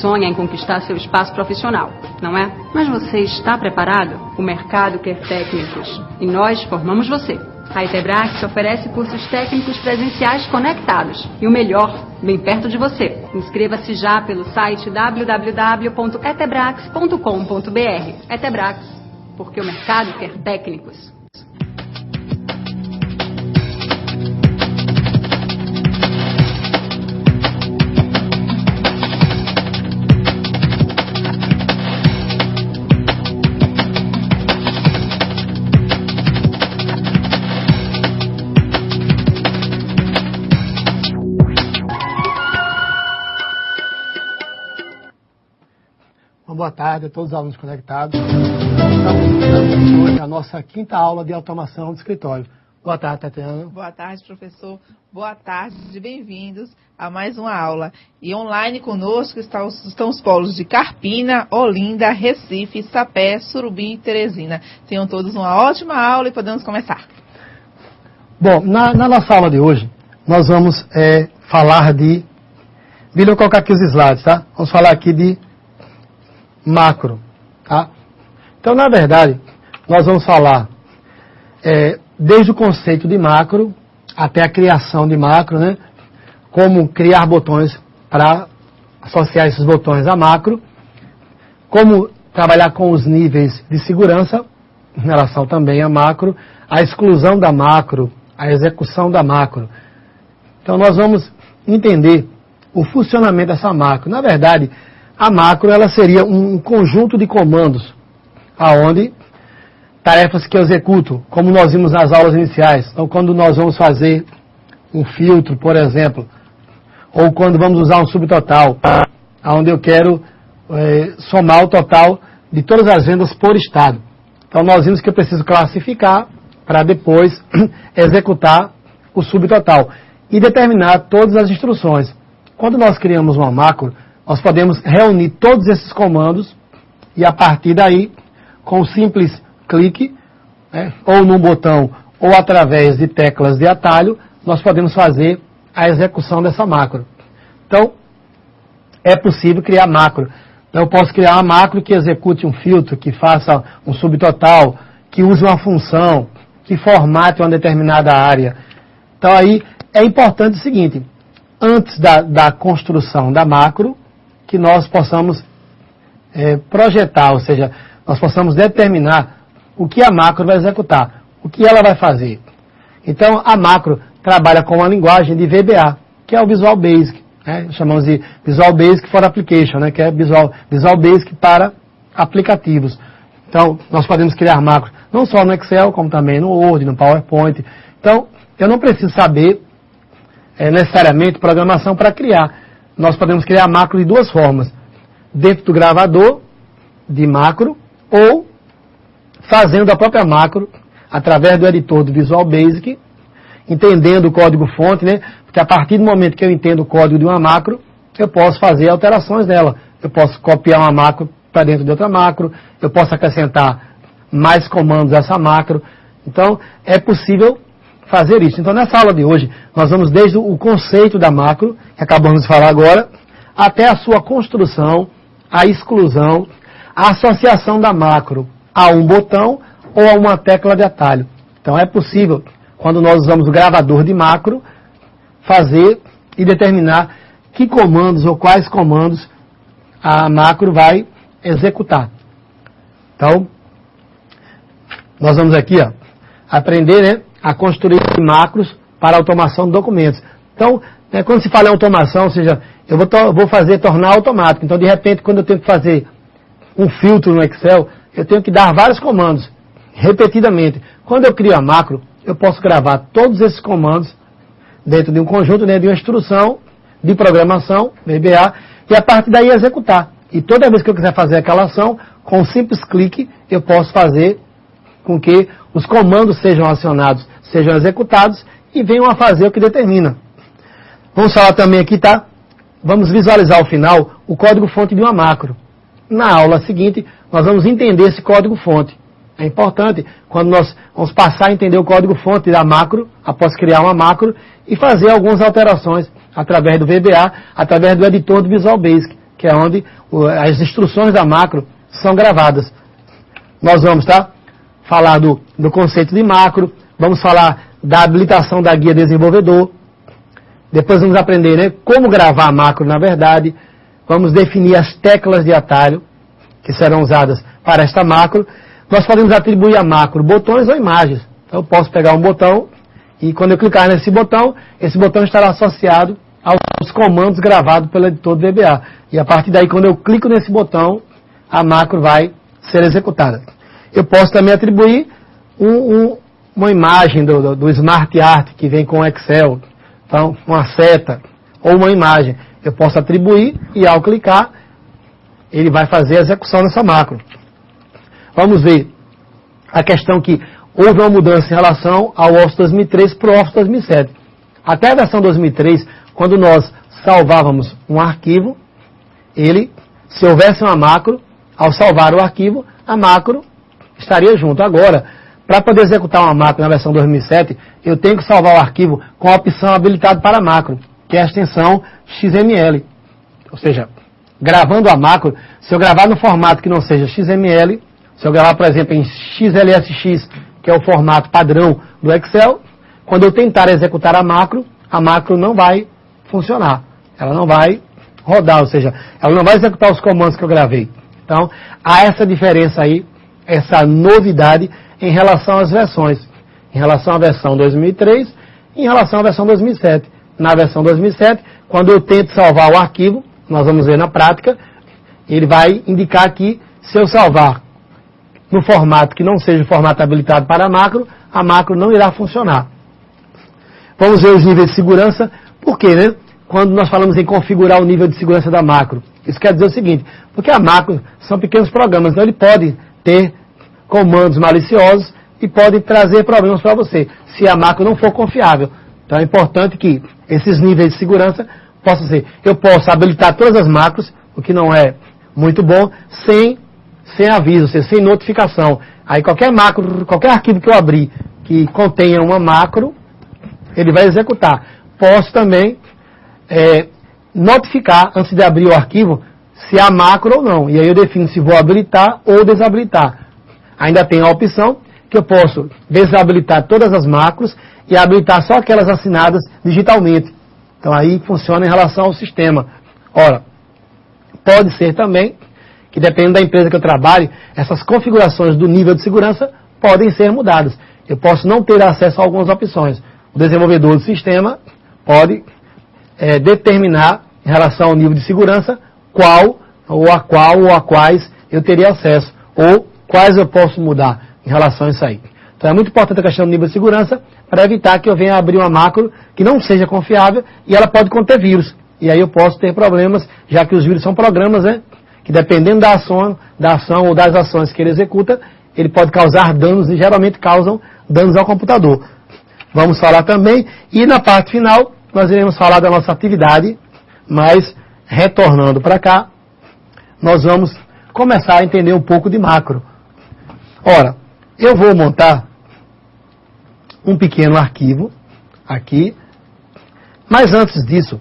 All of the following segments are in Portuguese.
Sonha em conquistar seu espaço profissional, não é? Mas você está preparado? O mercado quer técnicos e nós formamos você. A Etebrax oferece cursos técnicos presenciais conectados e o melhor, bem perto de você. Inscreva-se já pelo site www.etebrax.com.br. Etebrax, porque o mercado quer técnicos. Boa tarde a todos os alunos conectados. Estamos iniciando hoje a nossa quinta aula de automação de escritório. Boa tarde, Tatiana. Boa tarde, professor. Boa tarde, bem-vindos a mais uma aula. E online conosco estão os polos de Carpina, Olinda, Recife, Sapé, Surubim e Teresina. Tenham todos uma ótima aula e podemos começar. Bom, na nossa aula de hoje, nós vamos falar de... Deixa eu colocar aqui os slides, tá? Vamos falar aqui de macro, tá? Então, na verdade, nós vamos falar desde o conceito de macro até a criação de macro, né? Como criar botões para associar esses botões a macro, como trabalhar com os níveis de segurança em relação também a macro, a exclusão da macro, a execução da macro. Então, nós vamos entender o funcionamento dessa macro. Na verdade, a macro ela seria um conjunto de comandos, aonde tarefas que eu executo, como nós vimos nas aulas iniciais. Então, quando nós vamos fazer um filtro, por exemplo, ou quando vamos usar um subtotal, onde eu quero somar o total de todas as vendas por estado. Então, nós vimos que eu preciso classificar para depois executar o subtotal e determinar todas as instruções. Quando nós criamos uma macro, nós podemos reunir todos esses comandos e, a partir daí, com um simples clique, ou num botão, ou através de teclas de atalho, nós podemos fazer a execução dessa macro. Então, é possível criar macro. Eu posso criar uma macro que execute um filtro, que faça um subtotal, que use uma função, que formate uma determinada área. Então, aí, é importante o seguinte, antes da construção da macro, que nós possamos projetar, ou seja, nós possamos determinar o que a macro vai executar, o que ela vai fazer. Então, a macro trabalha com uma linguagem de VBA, que é o Visual Basic, né? Chamamos de Visual Basic for Application, né? Que é Visual Basic para aplicativos. Então, nós podemos criar macros não só no Excel, como também no Word, no PowerPoint. Então, eu não preciso saber necessariamente programação para criar. Nós podemos criar macro de duas formas. Dentro do gravador de macro ou fazendo a própria macro através do editor do Visual Basic, entendendo o código-fonte, né? Porque a partir do momento que eu entendo o código de uma macro, eu posso fazer alterações nela. Eu posso copiar uma macro para dentro de outra macro, eu posso acrescentar mais comandos a essa macro. Então, é possível fazer isso. Então, nessa aula de hoje, nós vamos desde o conceito da macro, que acabamos de falar agora, até a sua construção, a exclusão, a associação da macro a um botão ou a uma tecla de atalho. Então, é possível, quando nós usamos o gravador de macro, fazer e determinar que comandos ou quais comandos a macro vai executar. Então, nós vamos aqui aprender, né, a construir macros para automação de documentos. Então, quando se fala em automação, ou seja, eu vou tornar automático. Então, de repente, quando eu tenho que fazer um filtro no Excel, eu tenho que dar vários comandos, repetidamente. Quando eu crio a macro, eu posso gravar todos esses comandos dentro de um conjunto, de uma instrução de programação, VBA, e a partir daí executar. E toda vez que eu quiser fazer aquela ação, com um simples clique, eu posso fazer com que os comandos sejam acionados, sejam executados e venham a fazer o que determina. Vamos falar também aqui, tá? Vamos visualizar ao final o código-fonte de uma macro. Na aula seguinte, nós vamos entender esse código-fonte. É importante quando nós vamos passar a entender o código-fonte da macro, após criar uma macro, e fazer algumas alterações através do VBA, através do editor do Visual Basic. que é onde as instruções da macro são gravadas. Nós vamos falar do conceito de macro, vamos falar da habilitação da guia desenvolvedor, depois vamos aprender, né, como gravar a macro na verdade, vamos definir as teclas de atalho que serão usadas para esta macro. Nós podemos atribuir a macro botões ou imagens. Então eu posso pegar um botão e quando eu clicar nesse botão, esse botão estará associado aos comandos gravados pelo editor do VBA. E a partir daí, quando eu clico nesse botão, a macro vai ser executada. Eu posso também atribuir uma imagem do Smart Art que vem com o Excel. Então, uma seta ou uma imagem. Eu posso atribuir e ao clicar, ele vai fazer a execução dessa macro. Vamos ver a questão que houve uma mudança em relação ao Office 2003 para o Office 2007. Até a versão 2003, quando nós salvávamos um arquivo, se houvesse uma macro, ao salvar o arquivo, a macro estaria junto. Agora, para poder executar uma macro na versão 2007, eu tenho que salvar o arquivo com a opção habilitada para macro, que é a extensão XML. Ou seja, gravando a macro, se eu gravar no formato que não seja XML, se eu gravar, por exemplo, em XLSX, que é o formato padrão do Excel, quando eu tentar executar a macro não vai funcionar. Ela não vai rodar, ou seja, ela não vai executar os comandos que eu gravei. Então, há essa diferença aí, essa novidade em relação às versões. Em relação à versão 2003 e em relação à versão 2007. Na versão 2007, quando eu tento salvar o arquivo, nós vamos ver na prática, ele vai indicar que se eu salvar no formato que não seja o formato habilitado para a macro não irá funcionar. Vamos ver os níveis de segurança. Por quê, né? Quando nós falamos em configurar o nível de segurança da macro, isso quer dizer o seguinte, porque a macro são pequenos programas, então ele pode ter comandos maliciosos e pode trazer problemas para você, se a macro não for confiável. Então é importante que esses níveis de segurança possam ser. Eu posso habilitar todas as macros, o que não é muito bom, sem aviso, ou seja, sem notificação. Aí qualquer macro, qualquer arquivo que eu abrir que contenha uma macro, ele vai executar. Posso também notificar, antes de abrir o arquivo, se há macro ou não. E aí eu defino se vou habilitar ou desabilitar. Ainda tem a opção que eu posso desabilitar todas as macros e habilitar só aquelas assinadas digitalmente. Então aí funciona em relação ao sistema. Ora, pode ser também que dependendo da empresa que eu trabalhe, essas configurações do nível de segurança podem ser mudadas. Eu posso não ter acesso a algumas opções. O desenvolvedor do sistema pode determinar, em relação ao nível de segurança, qual ou a quais eu teria acesso, ou quais eu posso mudar em relação a isso aí. Então é muito importante a questão do nível de segurança, para evitar que eu venha abrir uma macro que não seja confiável, e ela pode conter vírus. E aí eu posso ter problemas, já que os vírus são programas, né? Que dependendo da ação ou das ações que ele executa, ele pode causar danos e geralmente causam danos ao computador. Vamos falar também, e na parte final, nós iremos falar da nossa atividade, mas retornando para cá, nós vamos começar a entender um pouco de macro. Ora, eu vou montar um pequeno arquivo aqui, mas antes disso,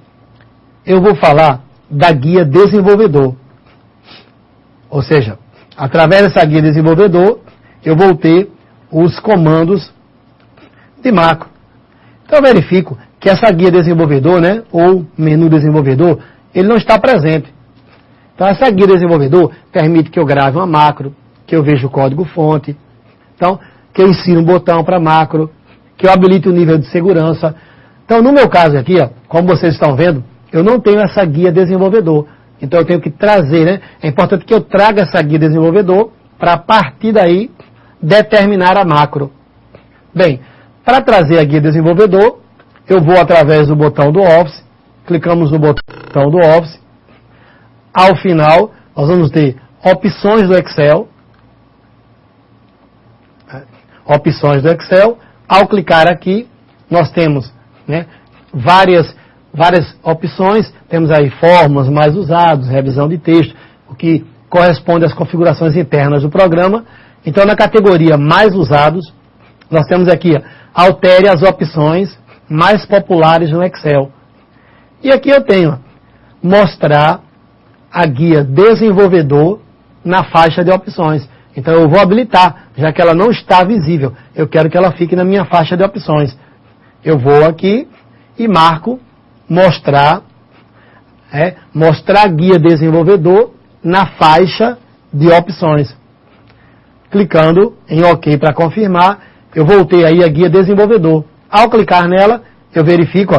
eu vou falar da guia desenvolvedor. Ou seja, através dessa guia desenvolvedor, eu vou ter os comandos de macro. Então eu verifico que essa guia desenvolvedor, né, ou menu desenvolvedor, ele não está presente. Então essa guia desenvolvedor permite que eu grave uma macro, que eu veja o código-fonte, então que eu insira um botão para macro, que eu habilite o nível de segurança. Então no meu caso aqui, ó, como vocês estão vendo, eu não tenho essa guia desenvolvedor. Então eu tenho que trazer, né? É importante que eu traga essa guia desenvolvedor para a partir daí determinar a macro. Bem, para trazer a guia desenvolvedor, eu vou através do botão do Office, clicamos no botão do Office. Ao final, nós vamos ter opções do Excel. Opções do Excel. Ao clicar aqui, nós temos, né, várias opções. Temos aí fórmulas mais usados, revisão de texto, o que corresponde às configurações internas do programa. Então, na categoria mais usados, nós temos aqui, altere as opções mais populares no Excel. E aqui eu tenho mostrar a guia desenvolvedor na faixa de opções. Então eu vou habilitar, já que ela não está visível. Eu quero que ela fique na minha faixa de opções. Eu vou aqui e marco mostrar a guia desenvolvedor na faixa de opções. Clicando em OK para confirmar, eu voltei aí a guia desenvolvedor. Ao clicar nela, eu verifico,